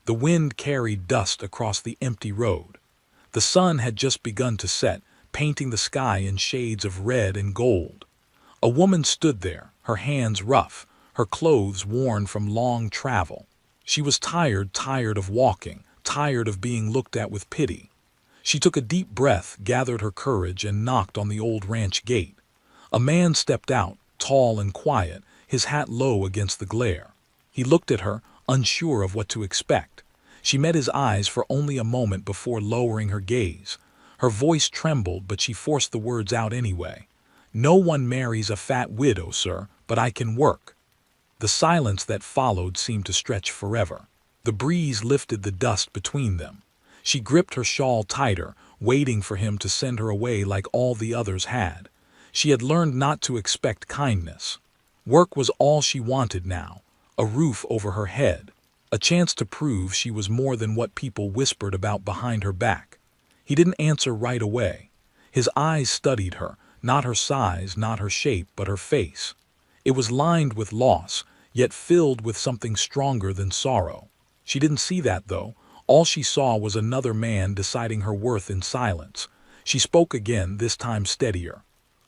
The wind carried dust across the empty road. The sun had just begun to set, painting the sky in shades of red and gold. A woman stood there, her hands rough, her clothes worn from long travel. She was tired of walking, tired of being looked at with pity. She took a deep breath, gathered her courage, and knocked on the old ranch gate. A man stepped out, tall and quiet, his hat low against the glare. He looked at her, unsure of what to expect. She met his eyes for only a moment before lowering her gaze. Her voice trembled, but she forced the words out anyway. "No one marries a fat widow, sir, but I can work." The silence that followed seemed to stretch forever. The breeze lifted the dust between them. She gripped her shawl tighter, waiting for him to send her away like all the others had. She had learned not to expect kindness. Work was all she wanted now, a roof over her head, a chance to prove she was more than what people whispered about behind her back. He didn't answer right away. His eyes studied her, not her size, not her shape, but her face. It was lined with loss, yet filled with something stronger than sorrow. She didn't see that, though. All she saw was another man deciding her worth in silence. She spoke again, this time steadier.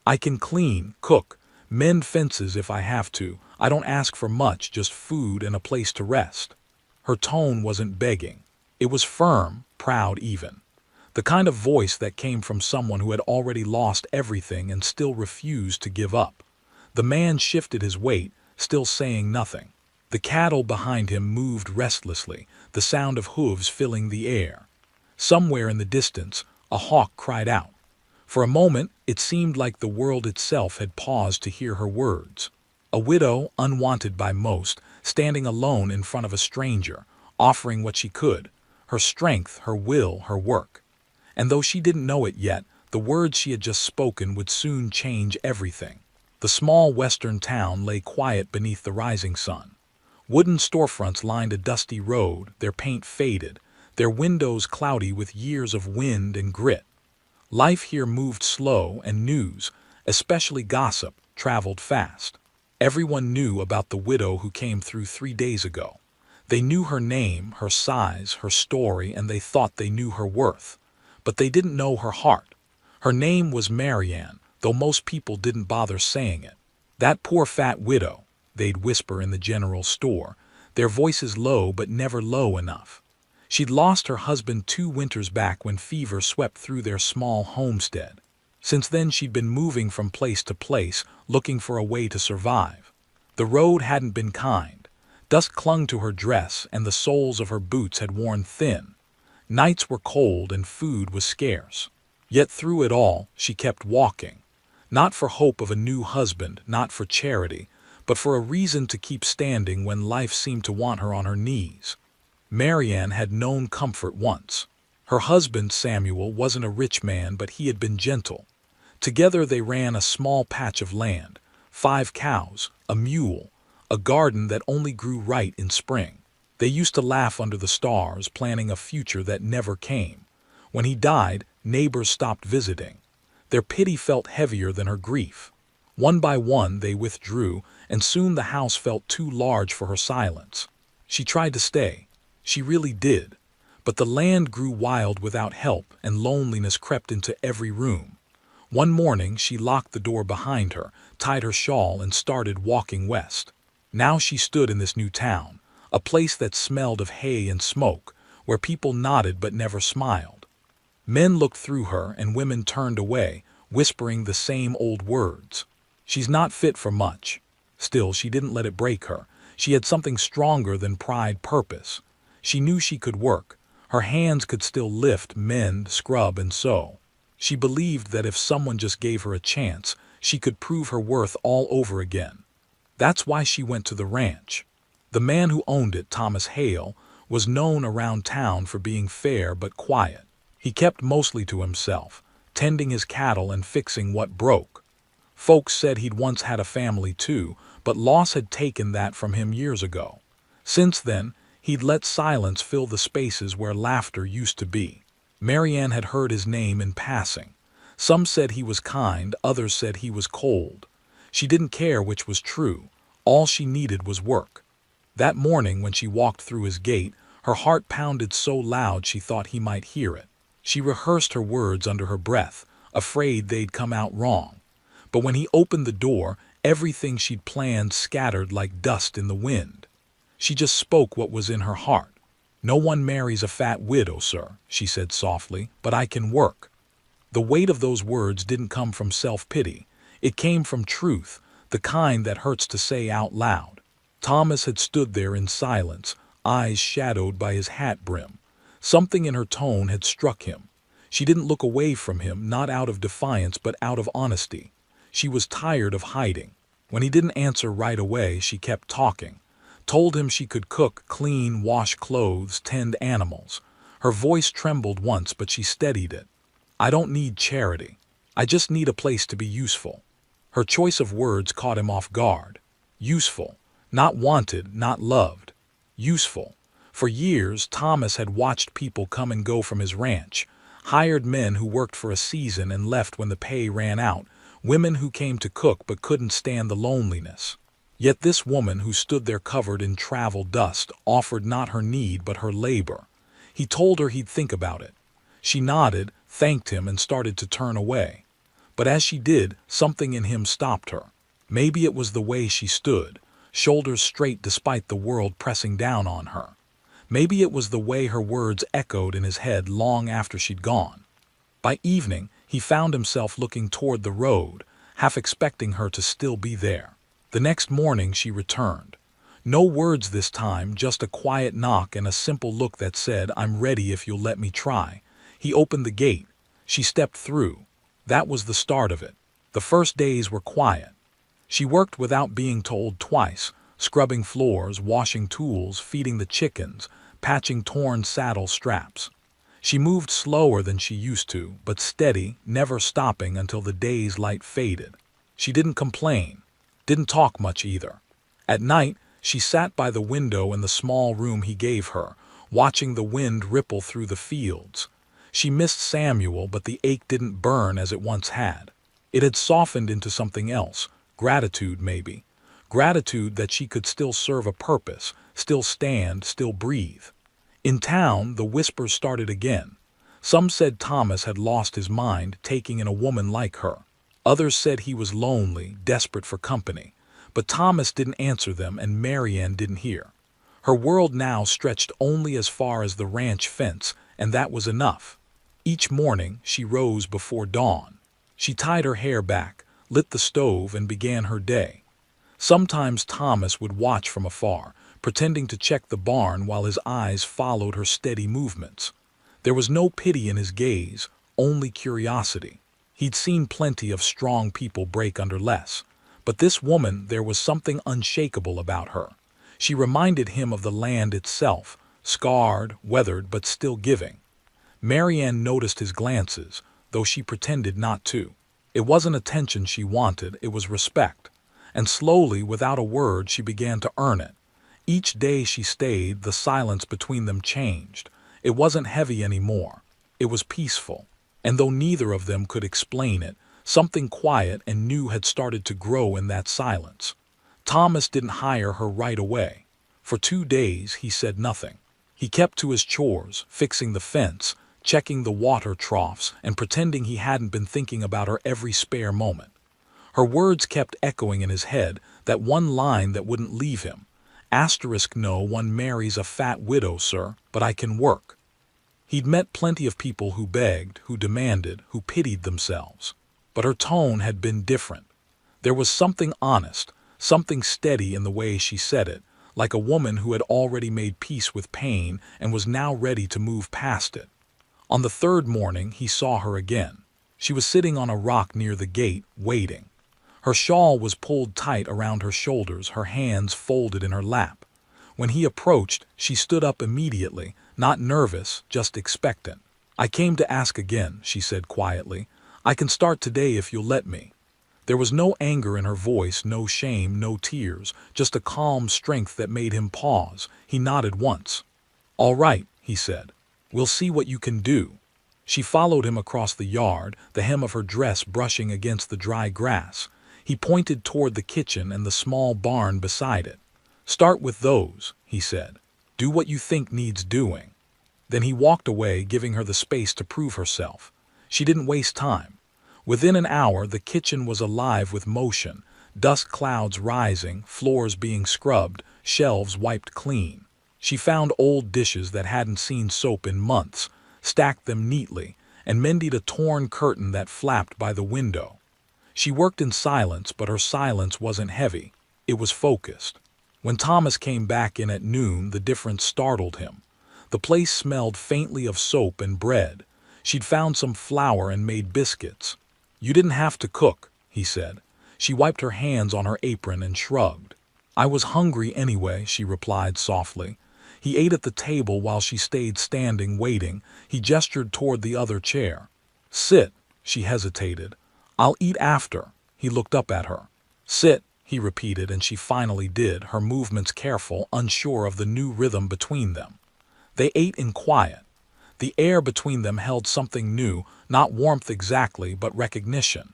"I can clean, cook, mend fences if I have to. I don't ask for much, just food and a place to rest." Her tone wasn't begging. It was firm, proud even. The kind of voice that came from someone who had already lost everything and still refused to give up. The man shifted his weight, still saying nothing. The cattle behind him moved restlessly, the sound of hooves filling the air. Somewhere in the distance, a hawk cried out. For a moment, it seemed like the world itself had paused to hear her words. A widow, unwanted by most, standing alone in front of a stranger, offering what she could, her strength, her will, her work. And though she didn't know it yet, the words she had just spoken would soon change everything. The small western town lay quiet beneath the rising sun. Wooden storefronts lined a dusty road, their paint faded, their windows cloudy with years of wind and grit. Life here moved slow, and news, especially gossip, traveled fast. Everyone knew about the widow who came through 3 days ago. They knew her name, her size, her story, and they thought they knew her worth. But they didn't know her heart. Her name was Marianne, though most people didn't bother saying it. "That poor fat widow," they'd whisper in the general store, their voices low but never low enough. She'd lost her husband 2 winters back when fever swept through their small homestead. Since then she'd been moving from place to place, looking for a way to survive. The road hadn't been kind. Dust clung to her dress, and the soles of her boots had worn thin. Nights were cold and food was scarce. Yet through it all, she kept walking. Not for hope of a new husband, not for charity, but for a reason to keep standing when life seemed to want her on her knees. Marianne had known comfort once. Her husband, Samuel, wasn't a rich man, but he had been gentle. Together they ran a small patch of land, 5 cows, a mule, a garden that only grew right in spring. They used to laugh under the stars, planning a future that never came. When he died, neighbors stopped visiting. Their pity felt heavier than her grief. One by one they withdrew, and soon the house felt too large for her silence. She tried to stay. She really did. But the land grew wild without help, and loneliness crept into every room. One morning she locked the door behind her, tied her shawl, and started walking west. Now she stood in this new town, a place that smelled of hay and smoke, where people nodded but never smiled. Men looked through her and women turned away, whispering the same old words. "She's not fit for much." Still, she didn't let it break her. She had something stronger than pride, purpose. She knew she could work. Her hands could still lift, mend, scrub, and sew. She believed that if someone just gave her a chance, she could prove her worth all over again. That's why she went to the ranch. The man who owned it, Thomas Hale, was known around town for being fair but quiet. He kept mostly to himself, tending his cattle and fixing what broke. Folks said he'd once had a family too, but loss had taken that from him years ago. Since then, he'd let silence fill the spaces where laughter used to be. Marianne had heard his name in passing. Some said he was kind, others said he was cold. She didn't care which was true. All she needed was work. That morning when she walked through his gate, Her heart pounded so loud she thought he might hear it. She rehearsed her words under her breath, afraid they'd come out wrong. But when he opened the door, everything she'd planned scattered like dust in the wind. She just spoke what was in her heart. "No one marries a fat widow, sir," she said softly, "but I can work." The weight of those words didn't come from self-pity. It came from truth, the kind that hurts to say out loud. Thomas had stood there in silence, eyes shadowed by his hat brim. Something in her tone had struck him. She didn't look away from him, not out of defiance but out of honesty. She was tired of hiding. When he didn't answer right away, she kept talking. Told him she could cook, clean, wash clothes, tend animals. Her voice trembled once, but she steadied it. "I don't need charity. I just need a place to be useful." Her choice of words caught him off guard. Useful. Not wanted, not loved. Useful. For years, Thomas had watched people come and go from his ranch. Hired men who worked for a season and left when the pay ran out. Women who came to cook but couldn't stand the loneliness. Yet this woman who stood there covered in travel dust offered not her need but her labor. He told her he'd think about it. She nodded, thanked him, and started to turn away. But as she did, something in him stopped her. Maybe it was the way she stood, shoulders straight despite the world pressing down on her. Maybe it was the way her words echoed in his head long after she'd gone. By evening, he found himself looking toward the road, half expecting her to still be there. The next morning she returned. No words this time, just a quiet knock and a simple look that said, "I'm ready if you'll let me try." He opened the gate. She stepped through. That was the start of it. The first days were quiet. She worked without being told twice, scrubbing floors, washing tools, feeding the chickens, patching torn saddle straps. She moved slower than she used to, but steady, never stopping until the day's light faded. She didn't complain, didn't talk much either. At night, she sat by the window in the small room he gave her, watching the wind ripple through the fields. She missed Samuel, but the ache didn't burn as it once had. It had softened into something else, gratitude maybe. Gratitude that she could still serve a purpose, still stand, still breathe. In town, the whispers started again. Some said Thomas had lost his mind, taking in a woman like her. Others said he was lonely, desperate for company. But Thomas didn't answer them, and Marianne didn't hear. Her world now stretched only as far as the ranch fence, and that was enough. Each morning, she rose before dawn. She tied her hair back, lit the stove, and began her day. Sometimes Thomas would watch from afar, pretending to check the barn while his eyes followed her steady movements. There was no pity in his gaze, only curiosity. He'd seen plenty of strong people break under less. But this woman, there was something unshakable about her. She reminded him of the land itself, scarred, weathered, but still giving. Marianne noticed his glances, though she pretended not to. It wasn't attention she wanted, it was respect. And slowly, without a word, she began to earn it. Each day she stayed, the silence between them changed. It wasn't heavy anymore. It was peaceful. And though neither of them could explain it, something quiet and new had started to grow in that silence. Thomas didn't hire her right away. For 2 days he said nothing. He kept to his chores, fixing the fence, checking the water troughs, and pretending he hadn't been thinking about her every spare moment. Her words kept echoing in his head, that one line that wouldn't leave him. "No one marries a fat widow, sir, but I can work." He'd met plenty of people who begged, who demanded, who pitied themselves. But her tone had been different. There was something honest, something steady in the way she said it, like a woman who had already made peace with pain and was now ready to move past it. On the 3rd morning, he saw her again. She was sitting on a rock near the gate, waiting. Her shawl was pulled tight around her shoulders, her hands folded in her lap. When he approached, she stood up immediately, not nervous, just expectant. "I came to ask again," she said quietly. "I can start today if you'll let me." There was no anger in her voice, no shame, no tears, just a calm strength that made him pause. He nodded once. "All right," he said. "We'll see what you can do." She followed him across the yard, the hem of her dress brushing against the dry grass. He pointed toward the kitchen and the small barn beside it. "Start with those," he said. Do what you think needs doing." Then he walked away, giving her the space to prove herself. She didn't waste time. Within an hour, the kitchen was alive with motion, dust clouds rising, floors being scrubbed, shelves wiped clean. She found old dishes that hadn't seen soap in months, stacked them neatly, and mended a torn curtain that flapped by the window. She worked in silence, but her silence wasn't heavy. It was focused. When Thomas came back in at noon, the difference startled him. The place smelled faintly of soap and bread. She'd found some flour and made biscuits. "You didn't have to cook," he said. She wiped her hands on her apron and shrugged. "I was hungry anyway," she replied softly. He ate at the table while she stayed standing, waiting. He gestured toward the other chair. "Sit." She hesitated. "I'll eat after." He looked up at her. "Sit," he repeated, and she finally did, her movements careful, unsure of the new rhythm between them. They ate in quiet. The air between them held something new, not warmth exactly, but recognition.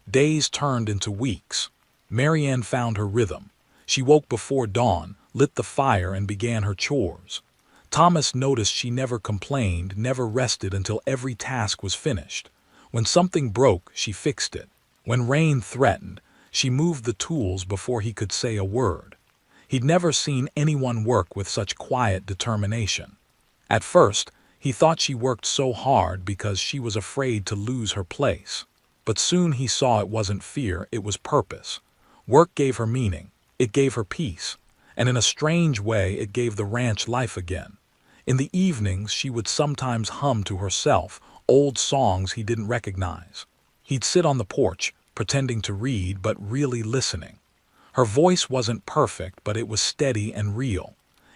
Days turned into weeks. Marianne found her rhythm. She woke before dawn, lit the fire, and began her chores. Thomas noticed she never complained, never rested until every task was finished. When something broke, she fixed it. When rain threatened, she moved the tools before he could say a word. He'd never seen anyone work with such quiet determination. At first, he thought she worked so hard because she was afraid to lose her place. But soon he saw it wasn't fear, it was purpose. Work gave her meaning. It gave her peace. And in a strange way, it gave the ranch life again. In the evenings, she would sometimes hum to herself old songs he didn't recognize. He'd sit on the porch, pretending to read, but really listening. Her voice wasn't perfect, but it was steady and real.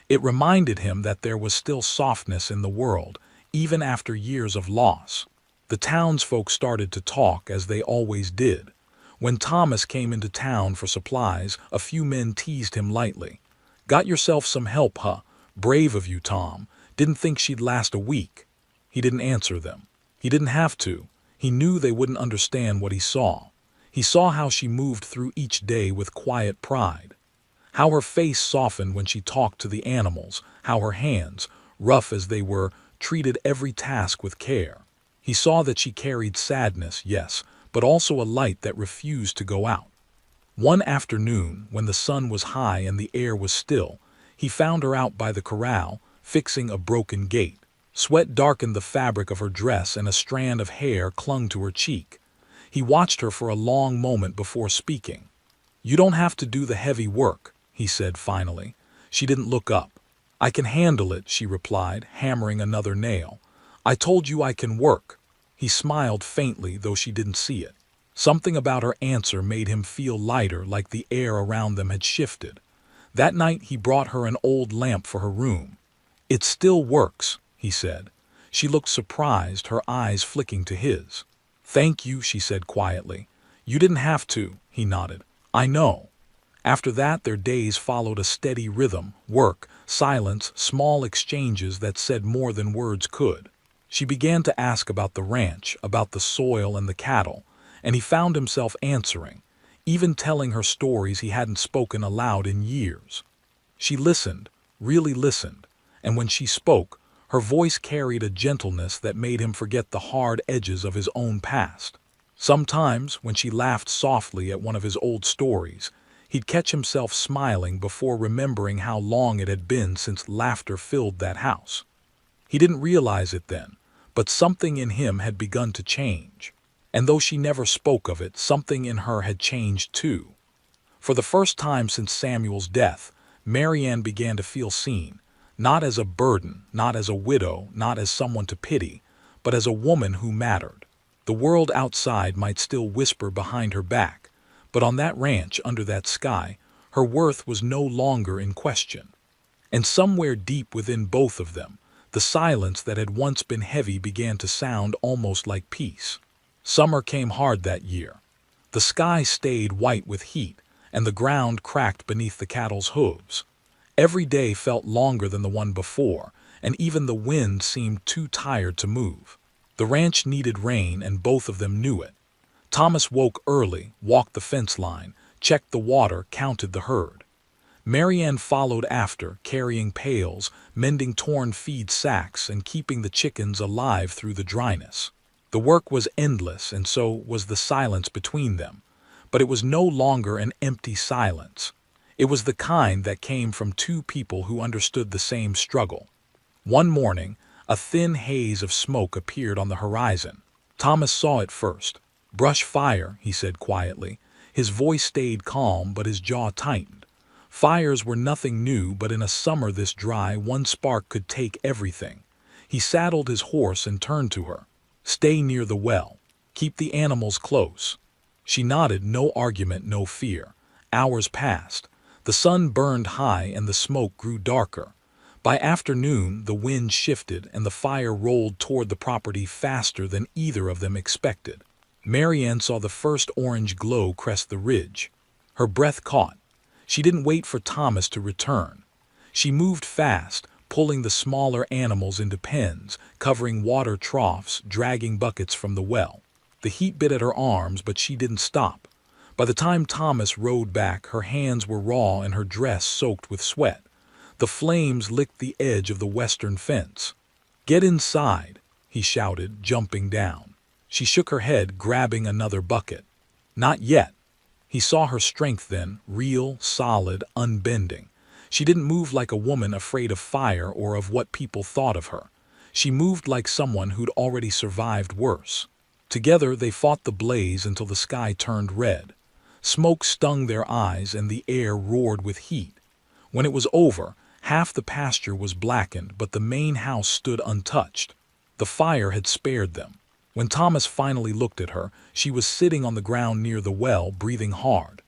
It reminded him that there was still softness in the world, even after years of loss. The townsfolk started to talk, as they always did. When Thomas came into town for supplies, a few men teased him lightly. "Got yourself some help, huh? Brave of you, Tom. Didn't think she'd last a week." He didn't answer them. He didn't have to. He knew they wouldn't understand what he saw. He saw how she moved through each day with quiet pride. How her face softened when she talked to the animals, how her hands, rough as they were, treated every task with care. He saw that she carried sadness, yes, but also a light that refused to go out. One afternoon, when the sun was high and the air was still, he found her out by the corral, fixing a broken gate. Sweat darkened the fabric of her dress and a strand of hair clung to her cheek. He watched her for a long moment before speaking. "You don't have to do the heavy work," he said finally. She didn't look up. "I can handle it," she replied, hammering another nail. "I told you I can work." He smiled faintly, though she didn't see it. Something about her answer made him feel lighter, like the air around them had shifted. That night he brought her an old lamp for her room. "It still works," he said. She looked surprised, her eyes flicking to his. "Thank you," she said quietly. "You didn't have to," he nodded. "I know." After that, their days followed a steady rhythm: work, silence, small exchanges that said more than words could. She began to ask about the ranch, about the soil and the cattle, and he found himself answering, even telling her stories he hadn't spoken aloud in years. She listened, really listened, and when she spoke, her voice carried a gentleness that made him forget the hard edges of his own past. Sometimes, when she laughed softly at one of his old stories, he'd catch himself smiling before remembering how long it had been since laughter filled that house. He didn't realize it then, but something in him had begun to change. And though she never spoke of it, something in her had changed too. For the first time since Samuel's death, Marianne began to feel seen, not as a burden, not as a widow, not as someone to pity, but as a woman who mattered. The world outside might still whisper behind her back, but on that ranch, under that sky, her worth was no longer in question. And somewhere deep within both of them, the silence that had once been heavy began to sound almost like peace. Summer came hard that year. The sky stayed white with heat, and the ground cracked beneath the cattle's hooves. Every day felt longer than the one before, and even the wind seemed too tired to move. The ranch needed rain, and both of them knew it. Thomas woke early, walked the fence line, checked the water, counted the herd. Marianne followed after, carrying pails, mending torn feed sacks, and keeping the chickens alive through the dryness. The work was endless, and so was the silence between them. But it was no longer an empty silence. It was the kind that came from two people who understood the same struggle. One morning, a thin haze of smoke appeared on the horizon. Thomas saw it first. "Brush fire," he said quietly. His voice stayed calm, but his jaw tightened. Fires were nothing new, but in a summer this dry, one spark could take everything. He saddled his horse and turned to her. "Stay near the well. Keep the animals close." She nodded, no argument, no fear. Hours passed. The sun burned high and the smoke grew darker. By afternoon, the wind shifted and the fire rolled toward the property faster than either of them expected. Marianne saw the first orange glow crest the ridge. Her breath caught. She didn't wait for Thomas to return. She moved fast, pulling the smaller animals into pens, covering water troughs, dragging buckets from the well. The heat bit at her arms, but she didn't stop. By the time Thomas rode back, her hands were raw and her dress soaked with sweat. The flames licked the edge of the western fence. "Get inside," he shouted, jumping down. She shook her head, grabbing another bucket. "Not yet." He saw her strength then, real, solid, unbending. She didn't move like a woman afraid of fire or of what people thought of her. She moved like someone who'd already survived worse. Together they fought the blaze until the sky turned red. Smoke stung their eyes and the air roared with heat. When it was over, half the pasture was blackened, but the main house stood untouched. The fire had spared them. When Thomas finally looked at her, she was sitting on the ground near the well, breathing hard.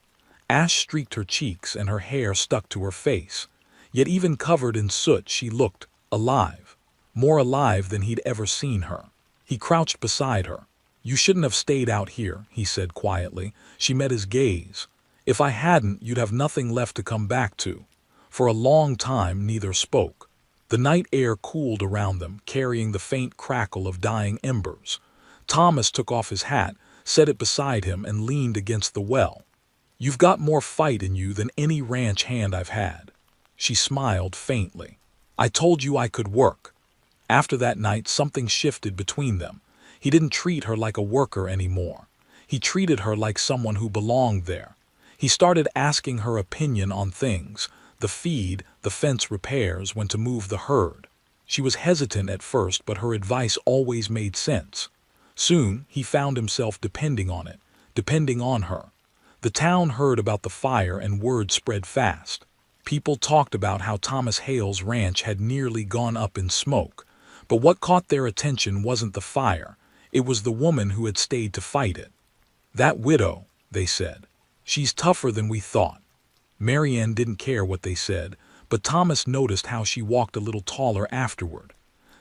Ash streaked her cheeks and her hair stuck to her face. Yet even covered in soot, she looked alive. More alive than he'd ever seen her. He crouched beside her. "You shouldn't have stayed out here," he said quietly. She met his gaze. "If I hadn't, you'd have nothing left to come back to." For a long time, neither spoke. The night air cooled around them, carrying the faint crackle of dying embers. Thomas took off his hat, set it beside him, and leaned against the well. "You've got more fight in you than any ranch hand I've had." She smiled faintly. "I told you I could work." After that night, something shifted between them. He didn't treat her like a worker anymore. He treated her like someone who belonged there. He started asking her opinion on things, the feed, the fence repairs, when to move the herd. She was hesitant at first, but her advice always made sense. Soon, he found himself depending on it, depending on her. The town heard about the fire and word spread fast. People talked about how Thomas Hale's ranch had nearly gone up in smoke. But what caught their attention wasn't the fire. It was the woman who had stayed to fight it. "That widow," they said. "She's tougher than we thought." Marianne didn't care what they said, but Thomas noticed how she walked a little taller afterward.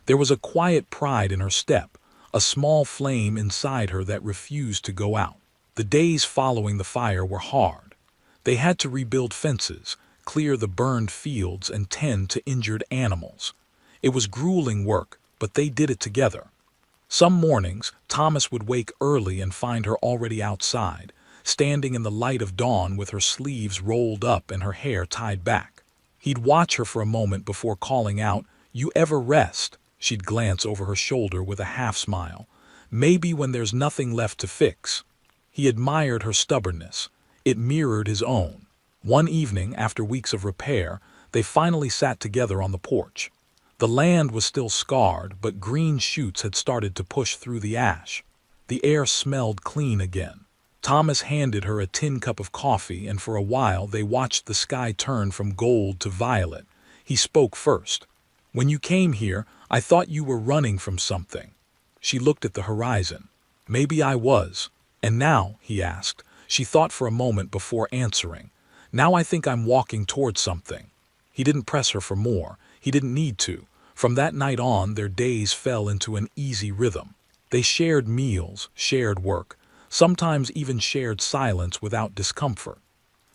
There was a quiet pride in her step, a small flame inside her that refused to go out. The days following the fire were hard. They had to rebuild fences, clear the burned fields, and tend to injured animals. It was grueling work, but they did it together. Some mornings, Thomas would wake early and find her already outside, standing in the light of dawn with her sleeves rolled up and her hair tied back. He'd watch her for a moment before calling out, "You ever rest?" She'd glance over her shoulder with a half-smile. "Maybe when there's nothing left to fix." He admired her stubbornness. It mirrored his own. One evening, after weeks of repair, they finally sat together on the porch. The land was still scarred, but green shoots had started to push through the ash. The air smelled clean again. Thomas handed her a tin cup of coffee, and for a while they watched the sky turn from gold to violet. He spoke first. "When you came here, I thought you were running from something." She looked at the horizon. "Maybe I was." "And now?" he asked. She thought for a moment before answering. "Now I think I'm walking towards something." He didn't press her for more. He didn't need to. From that night on, their days fell into an easy rhythm. They shared meals, shared work, sometimes even shared silence without discomfort.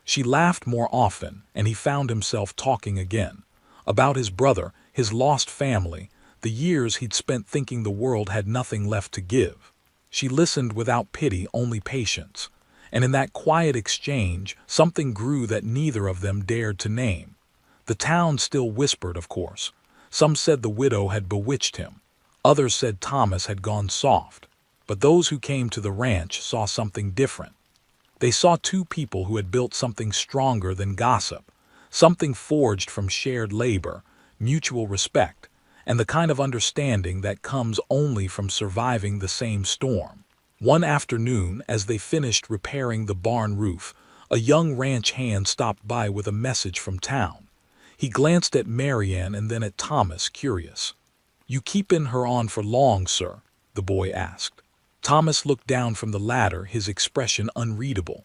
She laughed more often, and he found himself talking again. About his brother, his lost family, the years he'd spent thinking the world had nothing left to give. She listened without pity, only patience. and in that quiet exchange, something grew that neither of them dared to name. The town still whispered, of course. Some said the widow had bewitched him. Others said Thomas had gone soft. But those who came to the ranch saw something different. They saw two people who had built something stronger than gossip, something forged from shared labor, mutual respect, and the kind of understanding that comes only from surviving the same storm. One afternoon, as they finished repairing the barn roof, a young ranch hand stopped by with a message from town. He glanced at Marianne and then at Thomas, curious. "You keepin' her on for long, sir?" the boy asked. Thomas looked down from the ladder, his expression unreadable.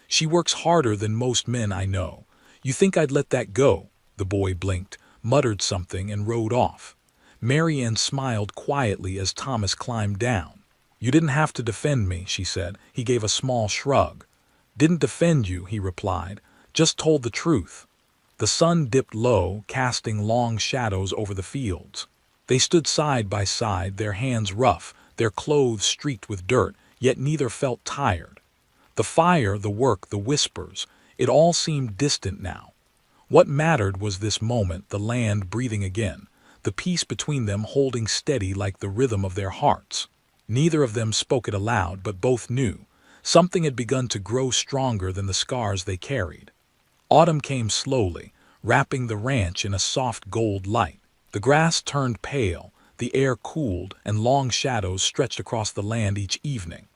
"She works harder than most men I know. You think I'd let that go?" The boy blinked, muttered something, and rode off. Marianne smiled quietly as Thomas climbed down. "You didn't have to defend me," she said. He gave a small shrug. "Didn't defend you," he replied. "Just told the truth." The sun dipped low, casting long shadows over the fields. They stood side by side, their hands rough, their clothes streaked with dirt, yet neither felt tired. The fire, the work, the whispers, it all seemed distant now. What mattered was this moment, the land breathing again, the peace between them holding steady like the rhythm of their hearts. Neither of them spoke it aloud, but both knew. Something had begun to grow stronger than the scars they carried. Autumn came slowly, wrapping the ranch in a soft gold light. The grass turned pale, the air cooled, and long shadows stretched across the land each evening.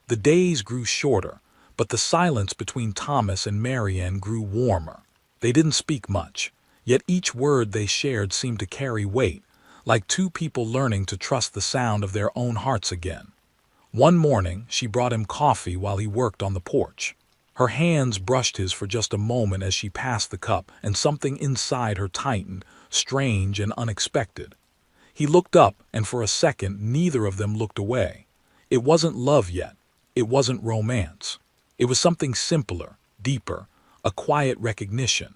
The days grew shorter, but the silence between Thomas and Marianne grew warmer. They didn't speak much, yet each word they shared seemed to carry weight, like two people learning to trust the sound of their own hearts again. One morning, she brought him coffee while he worked on the porch. Her hands brushed his for just a moment as she passed the cup, and something inside her tightened, strange and unexpected. He looked up, and for a second neither of them looked away. It wasn't love yet. It wasn't romance. It was something simpler, deeper, a quiet recognition.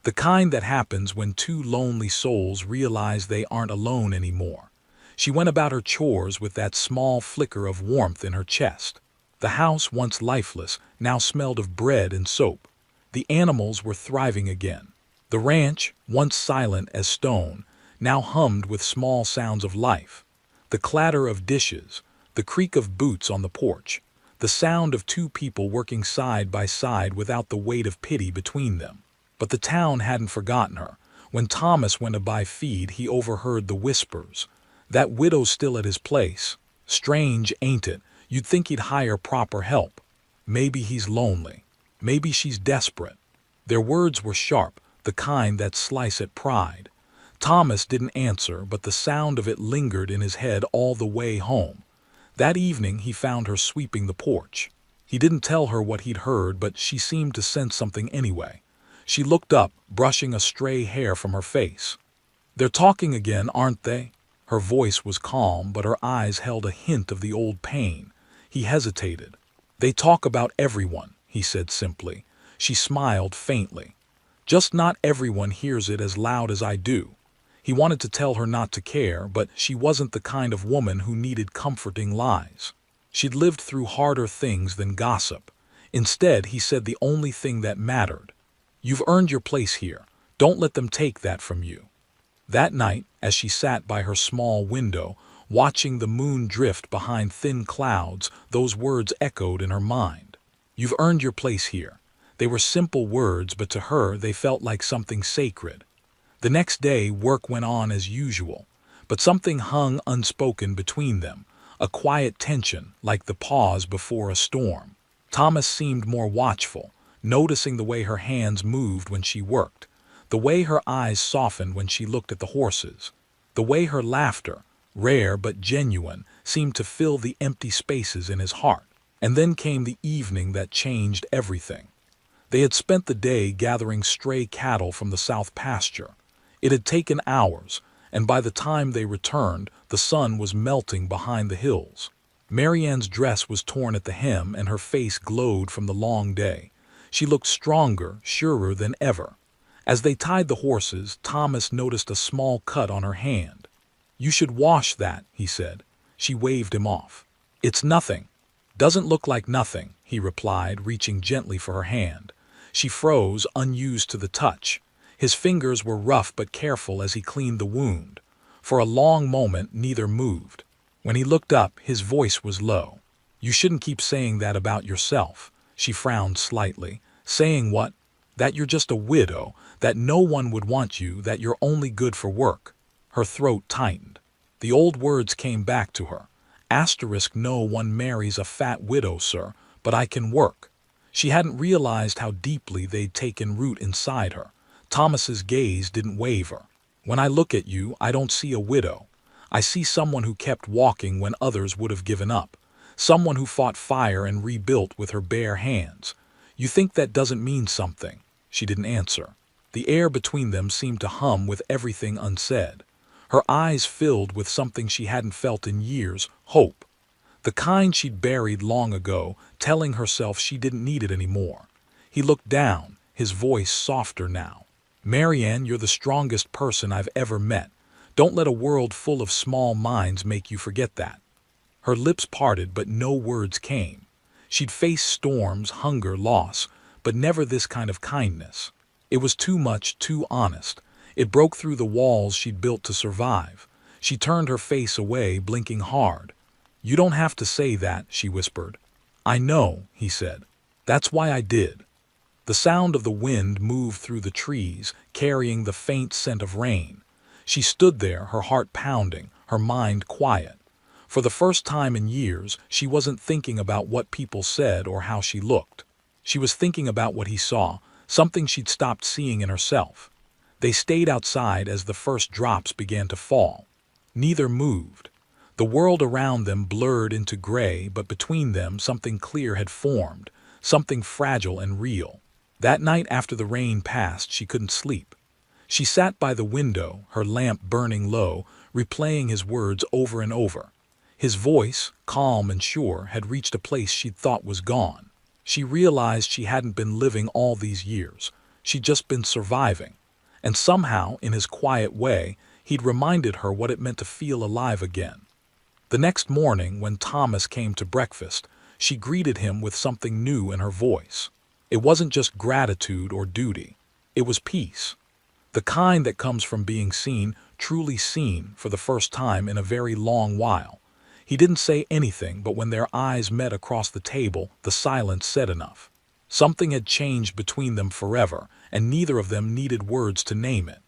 The kind that happens when two lonely souls realize they aren't alone anymore. She went about her chores with that small flicker of warmth in her chest. The house, once lifeless, now smelled of bread and soap. The animals were thriving again. The ranch, once silent as stone, now hummed with small sounds of life. The clatter of dishes, the creak of boots on the porch, the sound of two people working side by side without the weight of pity between them. But the town hadn't forgotten her. When Thomas went to buy feed, he overheard the whispers. "That widow's still at his place. Strange, ain't it? You'd think he'd hire proper help. Maybe he's lonely. Maybe she's desperate." Their words were sharp, the kind that slice at pride. Thomas didn't answer, but the sound of it lingered in his head all the way home. That evening he found her sweeping the porch. He didn't tell her what he'd heard, but she seemed to sense something anyway. She looked up, brushing a stray hair from her face. "They're talking again, aren't they?" Her voice was calm, but her eyes held a hint of the old pain. He hesitated. "They talk about everyone," he said simply. She smiled faintly. "Just not everyone hears it as loud as I do." He wanted to tell her not to care, but she wasn't the kind of woman who needed comforting lies. She'd lived through harder things than gossip. Instead, he said the only thing that mattered. "You've earned your place here. Don't let them take that from you." That night, as she sat by her small window, watching the moon drift behind thin clouds, those words echoed in her mind. "You've earned your place here." They were simple words, but to her they felt like something sacred. The next day, work went on as usual, but something hung unspoken between them, a quiet tension, like the pause before a storm. Thomas seemed more watchful, noticing the way her hands moved when she worked, the way her eyes softened when she looked at the horses, the way her laughter, rare but genuine, seemed to fill the empty spaces in his heart. And then came the evening that changed everything. They had spent the day gathering stray cattle from the south pasture. It had taken hours, and by the time they returned, the sun was melting behind the hills. Marianne's dress was torn at the hem, and her face glowed from the long day. She looked stronger, surer than ever. As they tied the horses, Thomas noticed a small cut on her hand. "You should wash that," he said. She waved him off. "It's nothing." "Doesn't look like nothing," he replied, reaching gently for her hand. She froze, unused to the touch. His fingers were rough but careful as he cleaned the wound. For a long moment, neither moved. When he looked up, his voice was low. "You shouldn't keep saying that about yourself." She frowned slightly. "Saying what? That you're just a widow, that no one would want you, that you're only good for work." Her throat tightened. The old words came back to her. "No one marries a fat widow, sir, but I can work." She hadn't realized how deeply they'd taken root inside her. Thomas's gaze didn't waver. "When I look at you, I don't see a widow. I see someone who kept walking when others would have given up. Someone who fought fire and rebuilt with her bare hands. You think that doesn't mean something?" She didn't answer. The air between them seemed to hum with everything unsaid. Her eyes filled with something she hadn't felt in years, hope. The kind she'd buried long ago, telling herself she didn't need it anymore. He looked down, his voice softer now. "Marianne, you're the strongest person I've ever met. Don't let a world full of small minds make you forget that." Her lips parted, but no words came. She'd faced storms, hunger, loss, but never this kind of kindness. It was too much, too honest. It broke through the walls she'd built to survive. She turned her face away, blinking hard. "You don't have to say that," she whispered. "I know," he said. "That's why I did." The sound of the wind moved through the trees, carrying the faint scent of rain. She stood there, her heart pounding, her mind quiet. For the first time in years, she wasn't thinking about what people said or how she looked. She was thinking about what he saw, something she'd stopped seeing in herself. They stayed outside as the first drops began to fall. Neither moved. The world around them blurred into gray, but between them something clear had formed, something fragile and real. That night after the rain passed, she couldn't sleep. She sat by the window, her lamp burning low, replaying his words over and over. His voice, calm and sure, had reached a place she'd thought was gone. She realized she hadn't been living all these years. She'd just been surviving. And somehow, in his quiet way, he'd reminded her what it meant to feel alive again. The next morning, when Thomas came to breakfast, she greeted him with something new in her voice. It wasn't just gratitude or duty. It was peace. The kind that comes from being seen, truly seen, for the first time in a very long while. He didn't say anything, but when their eyes met across the table, the silence said enough. Something had changed between them forever, and neither of them needed words to name it.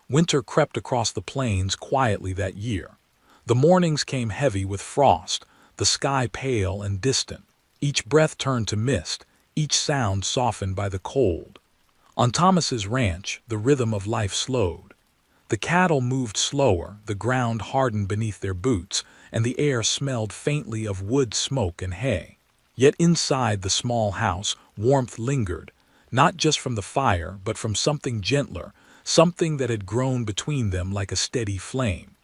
Winter crept across the plains quietly that year. The mornings came heavy with frost, the sky pale and distant. Each breath turned to mist, each sound softened by the cold. On Thomas's ranch, the rhythm of life slowed. The cattle moved slower, the ground hardened beneath their boots, and the air smelled faintly of wood smoke and hay. Yet inside the small house, warmth lingered, not just from the fire, but from something gentler, something that had grown between them like a steady flame.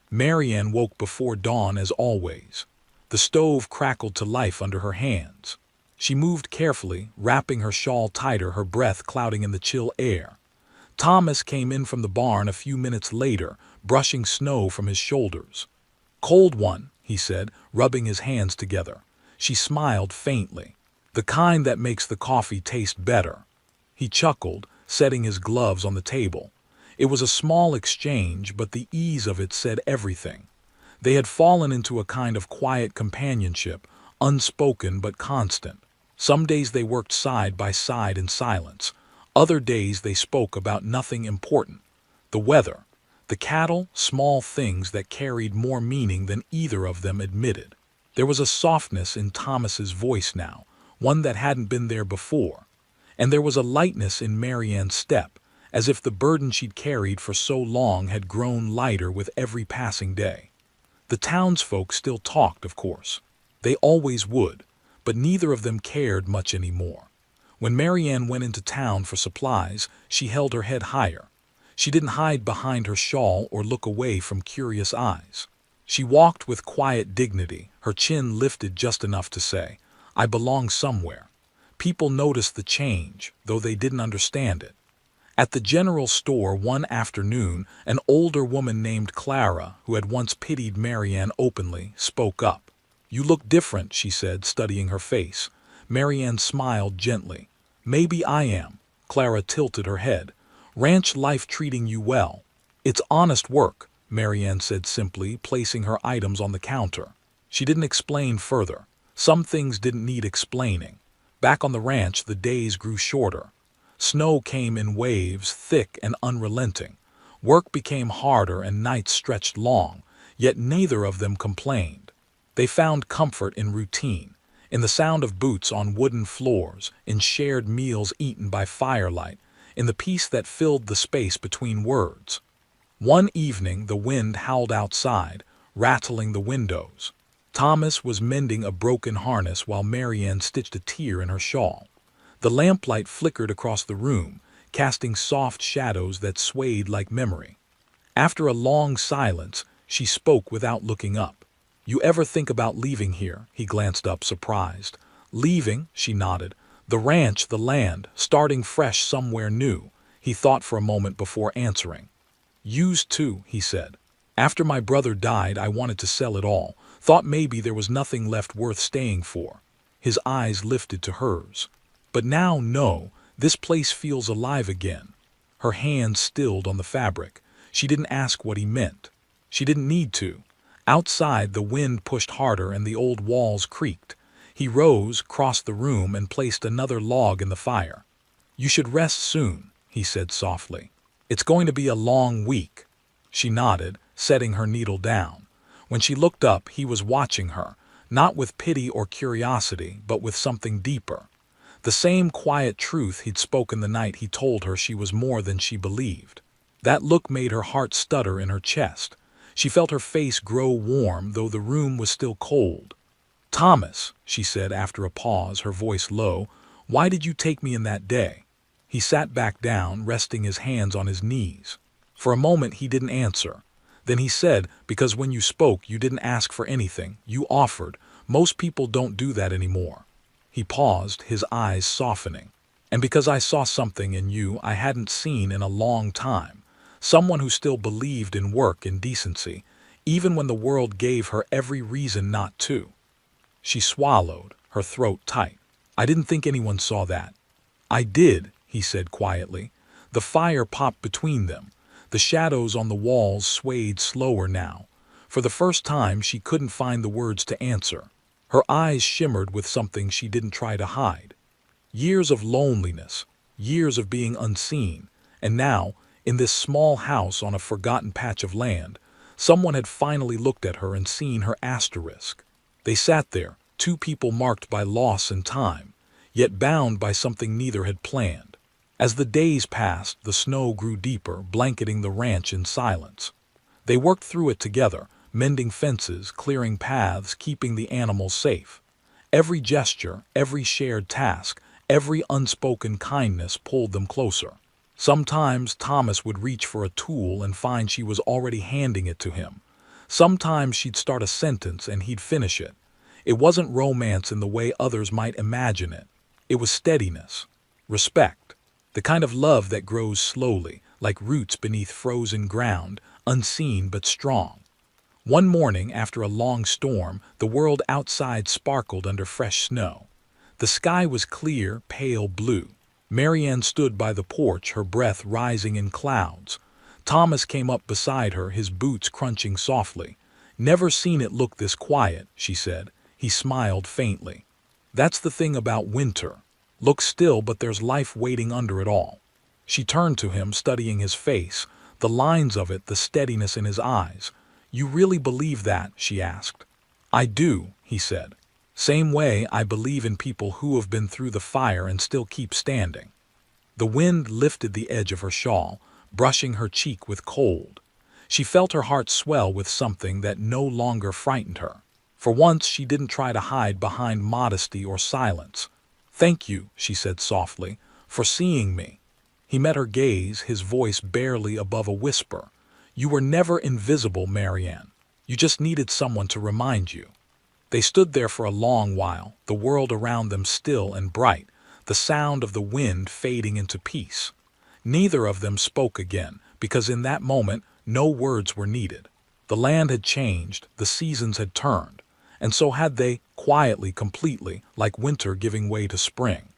Marianne woke before dawn as always. The stove crackled to life under her hands. She moved carefully, wrapping her shawl tighter, her breath clouding in the chill air. Thomas came in from the barn a few minutes later, brushing snow from his shoulders. "Cold one," he said, rubbing his hands together. She smiled faintly. "The kind that makes the coffee taste better." He chuckled, setting his gloves on the table. It was a small exchange, but the ease of it said everything. They had fallen into a kind of quiet companionship, unspoken but constant. Some days they worked side by side in silence. Other days they spoke about nothing important. The weather, the cattle, small things that carried more meaning than either of them admitted. There was a softness in Thomas's voice now, one that hadn't been there before. And there was a lightness in Marianne's step, as if the burden she'd carried for so long had grown lighter with every passing day. The townsfolk still talked, of course. They always would, but neither of them cared much anymore. When Marianne went into town for supplies, she held her head higher. She didn't hide behind her shawl or look away from curious eyes. She walked with quiet dignity, her chin lifted just enough to say, "I belong somewhere." People noticed the change, though they didn't understand it. At the general store one afternoon, an older woman named Clara, who had once pitied Marianne openly, spoke up. "You look different," she said, studying her face. Marianne smiled gently. "Maybe I am." Clara tilted her head. "Ranch life treating you well?" "It's honest work," Marianne said simply, placing her items on the counter. She didn't explain further. Some things didn't need explaining. Back on the ranch, the days grew shorter. Snow came in waves, thick and unrelenting. Work became harder and nights stretched long, yet neither of them complained. They found comfort in routine, in the sound of boots on wooden floors, in shared meals eaten by firelight, in the peace that filled the space between words. One evening the wind howled outside, rattling the windows. Thomas was mending a broken harness while Marianne stitched a tear in her shawl. The lamplight flickered across the room, casting soft shadows that swayed like memory. After a long silence, she spoke without looking up. "You ever think about leaving here?" He glanced up, surprised. "Leaving?" She nodded. "The ranch, the land, starting fresh somewhere new." He thought for a moment before answering. "Used to," he said. "After my brother died, I wanted to sell it all. Thought maybe there was nothing left worth staying for." His eyes lifted to hers. "But now, no, this place feels alive again." Her hands stilled on the fabric. She didn't ask what he meant. She didn't need to. Outside, the wind pushed harder and the old walls creaked. He rose, crossed the room, and placed another log in the fire. "You should rest soon," he said softly. "It's going to be a long week." She nodded, setting her needle down. When she looked up, he was watching her, not with pity or curiosity, but with something deeper. The same quiet truth he'd spoken the night he told her she was more than she believed. That look made her heart stutter in her chest. She felt her face grow warm, though the room was still cold. "Thomas," she said after a pause, her voice low, "why did you take me in that day?" He sat back down, resting his hands on his knees. For a moment he didn't answer. Then he said, "Because when you spoke, you didn't ask for anything. You offered. Most people don't do that anymore." He paused, his eyes softening. "And because I saw something in you I hadn't seen in a long time. Someone who still believed in work and decency, even when the world gave her every reason not to." She swallowed, her throat tight. "I didn't think anyone saw that." "I did," he said quietly. The fire popped between them. The shadows on the walls swayed slower now. For the first time she couldn't find the words to answer. Her eyes shimmered with something she didn't try to hide. Years of loneliness, years of being unseen, and now, in this small house on a forgotten patch of land, someone had finally looked at her and seen her asterisk. They sat there, two people marked by loss and time, yet bound by something neither had planned. As the days passed, the snow grew deeper, blanketing the ranch in silence. They worked through it together, mending fences, clearing paths, keeping the animals safe. Every gesture, every shared task, every unspoken kindness pulled them closer. Sometimes Thomas would reach for a tool and find she was already handing it to him. Sometimes she'd start a sentence and he'd finish it. It wasn't romance in the way others might imagine it. It was steadiness, respect, the kind of love that grows slowly, like roots beneath frozen ground, unseen but strong. One morning, after a long storm, the world outside sparkled under fresh snow. The sky was clear, pale blue. Marianne stood by the porch, her breath rising in clouds. Thomas came up beside her, his boots crunching softly. "Never seen it look this quiet," she said. He smiled faintly. "That's the thing about winter. Looks still, but there's life waiting under it all." She turned to him, studying his face, the lines of it, the steadiness in his eyes. "You really believe that?" she asked. "I do," he said. "Same way I believe in people who have been through the fire and still keep standing." The wind lifted the edge of her shawl, brushing her cheek with cold. She felt her heart swell with something that no longer frightened her. For once she didn't try to hide behind modesty or silence. "Thank you," she said softly, "for seeing me." He met her gaze, his voice barely above a whisper. "You were never invisible, Marianne. You just needed someone to remind you." They stood there for a long while, the world around them still and bright, the sound of the wind fading into peace. Neither of them spoke again, because in that moment no words were needed. The land had changed, the seasons had turned, and so had they, quietly, completely, like winter giving way to spring.